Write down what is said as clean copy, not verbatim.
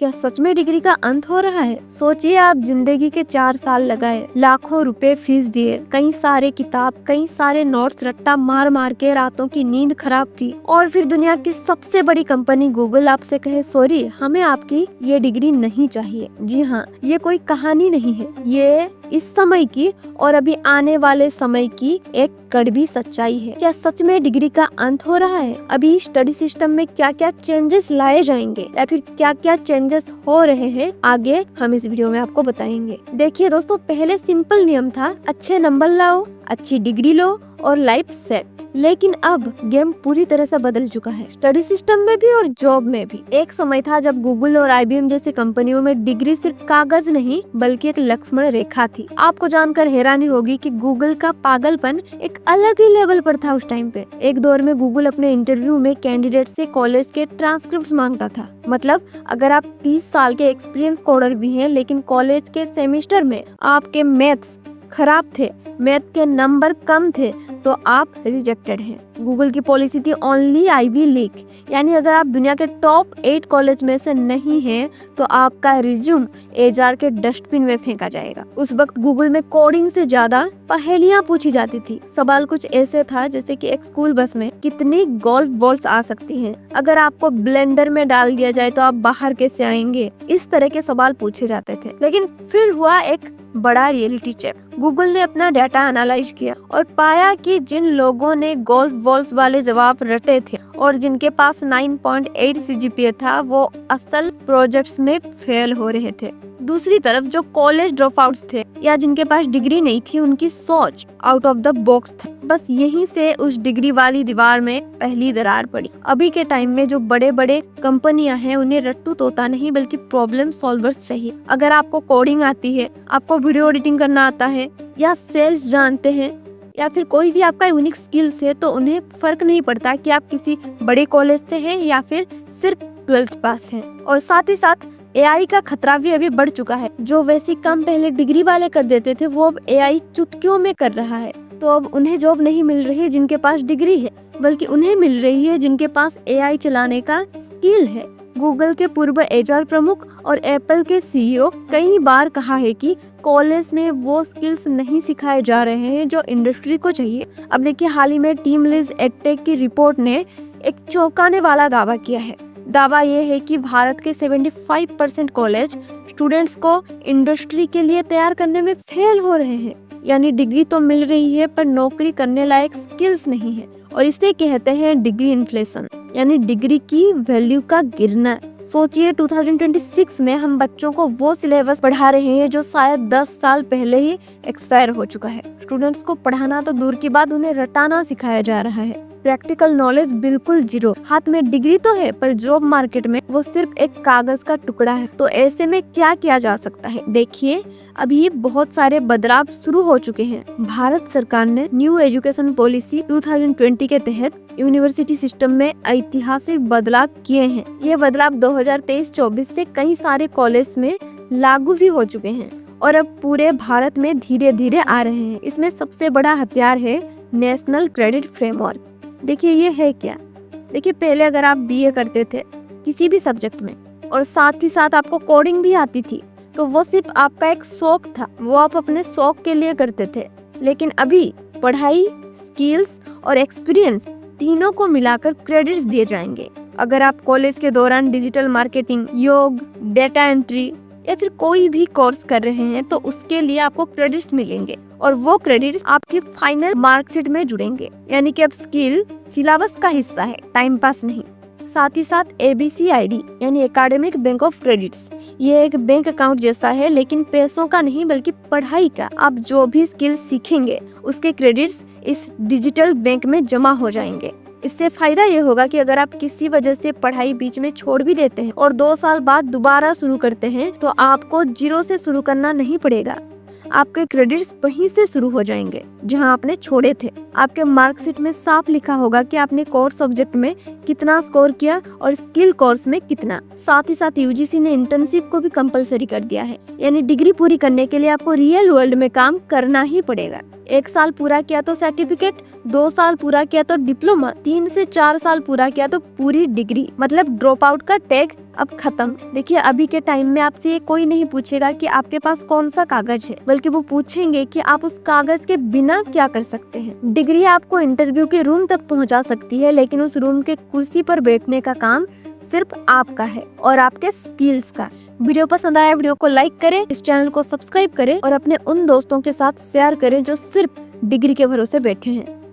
क्या सच में डिग्री का अंत हो रहा है? सोचिए, आप जिंदगी के 4 साल लगाए, लाखों रुपए फीस दिए, कई सारे किताब, कई सारे नोट्स रट्टा मार मार के रातों की नींद खराब की, और फिर दुनिया की सबसे बड़ी कंपनी गूगल आपसे कहे सॉरी, हमें आपकी ये डिग्री नहीं चाहिए। जी हाँ, ये कोई कहानी नहीं है, ये इस समय की और अभी आने वाले समय की एक कड़वी सच्चाई है। क्या सच में डिग्री का अंत हो रहा है? अभी स्टडी सिस्टम में क्या क्या चेंजेस लाए जाएंगे या फिर क्या क्या चेंजेस हो रहे हैं, आगे हम इस वीडियो में आपको बताएंगे। देखिए दोस्तों, पहले सिंपल नियम था, अच्छे नंबर लाओ, अच्छी डिग्री लो और लाइफ सेट। लेकिन अब गेम पूरी तरह से बदल चुका है, स्टडी सिस्टम में भी और जॉब में भी। एक समय था जब गूगल और IBM जैसी कंपनियों में डिग्री सिर्फ कागज नहीं बल्कि एक लक्ष्मण रेखा थी। आपको जानकर हैरानी होगी कि गूगल का पागलपन एक अलग ही लेवल पर था उस टाइम पे। एक दौर में गूगल अपने इंटरव्यू में कैंडिडेट से कॉलेज के ट्रांसक्रिप्ट मांगता था। मतलब अगर आप 30 साल के एक्सपीरियंस कोडर भी हैं, लेकिन कॉलेज के सेमेस्टर में आपके मैथ्स खराब थे, मैथ के नंबर कम थे, तो आप रिजेक्टेड हैं। गूगल की पॉलिसी थी ओनली आईवी लीग, यानी अगर आप दुनिया के टॉप 8 कॉलेज में से नहीं हैं, तो आपका रिज्यूम HR के डस्टबिन में फेंका जाएगा। उस वक्त गूगल में कोडिंग से ज्यादा पहेलियां पूछी जाती थी। सवाल कुछ ऐसे था जैसे कि एक स्कूल बस में कितनी गोल्फ बॉल्स आ सकती हैं? अगर आपको ब्लेंडर में डाल दिया जाए तो आप बाहर कैसे आएंगे? इस तरह के सवाल पूछे जाते थे। लेकिन फिर हुआ एक बड़ा रियलिटी चेक। गूगल ने अपना डाटा एनालाइज किया और पाया कि जिन लोगों ने गोल्फ बॉल्स वाले जवाब रटे थे और जिनके पास 9.8 CGPA था, वो असल प्रोजेक्ट्स में फेल हो रहे थे। दूसरी तरफ जो कॉलेज ड्रॉप आउट्स थे या जिनके पास डिग्री नहीं थी, उनकी सोच आउट ऑफ द बॉक्स था। बस यहीं से उस डिग्री वाली दीवार में पहली दरार पड़ी। अभी के टाइम में जो बड़े बड़े कंपनियां हैं, उन्हें रट्टू तोता नहीं बल्कि प्रॉब्लम सॉल्वर्स चाहिए। अगर आपको कोडिंग आती है, आपको वीडियो एडिटिंग करना आता है, या सेल्स जानते हैं, या फिर कोई भी आपका यूनिक स्किल्स है, तो उन्हें फर्क नहीं पड़ता कि आप किसी बड़े कॉलेज से हैं या फिर सिर्फ 12th पास हैं। और साथ ही साथ AI का खतरा भी अभी बढ़ चुका है। जो वैसी कम पहले डिग्री वाले कर देते थे, वो अब AI चुटकियों में कर रहा है। तो अब उन्हें जॉब नहीं मिल रही है जिनके पास डिग्री है, बल्कि उन्हें मिल रही है जिनके पास AI चलाने का स्किल है। गूगल के पूर्व HR प्रमुख और एप्पल के CEO कई बार कहा है कि कॉलेज में वो स्किल्स नहीं सिखाए जा रहे हैं जो इंडस्ट्री को चाहिए। अब देखिए, हाल ही में टीम लीज एडटेक की रिपोर्ट ने एक चौंकाने वाला दावा किया है। दावा ये है कि भारत के 75% कॉलेज स्टूडेंट्स को इंडस्ट्री के लिए तैयार करने में फेल हो रहे हैं। यानी डिग्री तो मिल रही है पर नौकरी करने लायक स्किल्स नहीं है, और इसे कहते हैं डिग्री इन्फ्लेशन, यानी डिग्री की वैल्यू का गिरना। सोचिए, 2026 में हम बच्चों को वो सिलेबस पढ़ा रहे हैं जो शायद 10 साल पहले ही एक्सपायर हो चुका है। स्टूडेंट्स को पढ़ाना तो दूर की बात, उन्हें रटाना सिखाया जा रहा है। प्रैक्टिकल नॉलेज बिल्कुल जीरो। हाथ में डिग्री तो है पर जॉब मार्केट में वो सिर्फ एक कागज का टुकड़ा है। तो ऐसे में क्या किया जा सकता है? देखिए, अभी बहुत सारे बदलाव शुरू हो चुके हैं। भारत सरकार ने न्यू एजुकेशन पॉलिसी 2020 के तहत यूनिवर्सिटी सिस्टम में ऐतिहासिक बदलाव किए हैं। ये बदलाव 2023-24 से कई सारे कॉलेज में लागू भी हो चुके हैं और अब पूरे भारत में धीरे धीरे आ रहे हैं। इसमें सबसे बड़ा हथियार है नेशनल क्रेडिट फ्रेमवर्क। देखिए, ये है क्या? देखिए, पहले अगर आप BA करते थे किसी भी सब्जेक्ट में और साथ ही साथ आपको कोडिंग भी आती थी, तो वो सिर्फ आपका एक शौक था, वो आप अपने शौक के लिए करते थे। लेकिन अभी पढ़ाई, स्किल्स और एक्सपीरियंस तीनों को मिलाकर क्रेडिट्स दिए जाएंगे। अगर आप कॉलेज के दौरान डिजिटल मार्केटिंग, योग, डेटा एंट्री या फिर कोई भी कोर्स कर रहे हैं, तो उसके लिए आपको क्रेडिट्स मिलेंगे और वो क्रेडिट्स आपकी फाइनल मार्कशीट में जुड़ेंगे। यानी कि अब स्किल सिलेबस का हिस्सा है, टाइम पास नहीं। साथ ही साथ ABCID यानी एकेडमिक बैंक ऑफ क्रेडिट्स, ये एक बैंक अकाउंट जैसा है, लेकिन पैसों का नहीं बल्कि पढ़ाई का। आप जो भी स्किल सीखेंगे उसके क्रेडिट्स इस डिजिटल बैंक में जमा हो जाएंगे। इससे फायदा ये होगा कि अगर आप किसी वजह से पढ़ाई बीच में छोड़ भी देते हैं और 2 साल बाद दोबारा शुरू करते हैं, तो आपको जीरो से शुरू करना नहीं पड़ेगा। आपके क्रेडिट्स वहीं से शुरू हो जाएंगे जहां आपने छोड़े थे। आपके मार्कशीट में साफ लिखा होगा कि आपने कोर सब्जेक्ट में कितना स्कोर किया और स्किल कोर्स में कितना। साथ ही साथ UGC ने इंटर्नशिप को भी कंपलसरी कर दिया है, यानी डिग्री पूरी करने के लिए आपको रियल वर्ल्ड में काम करना ही पड़ेगा। 1 साल पूरा किया तो सर्टिफिकेट, 2 साल पूरा किया तो डिप्लोमा, 3 से 4 साल पूरा किया तो पूरी डिग्री। मतलब ड्रॉप आउट का टैग अब खत्म। देखिए अभी के टाइम में आपसे ये कोई नहीं पूछेगा कि आपके पास कौन सा कागज है, बल्कि वो पूछेंगे कि आप उस कागज के बिना क्या कर सकते हैं। डिग्री आपको इंटरव्यू के रूम तक पहुंचा सकती है, लेकिन उस रूम के कुर्सी पर बैठने का काम सिर्फ आपका है और आपके स्किल्स का। वीडियो पसंद आया वीडियो को लाइक करें, इस चैनल को सब्सक्राइब करें और अपने उन दोस्तों के साथ शेयर करें जो सिर्फ डिग्री के भरोसे बैठे हैं।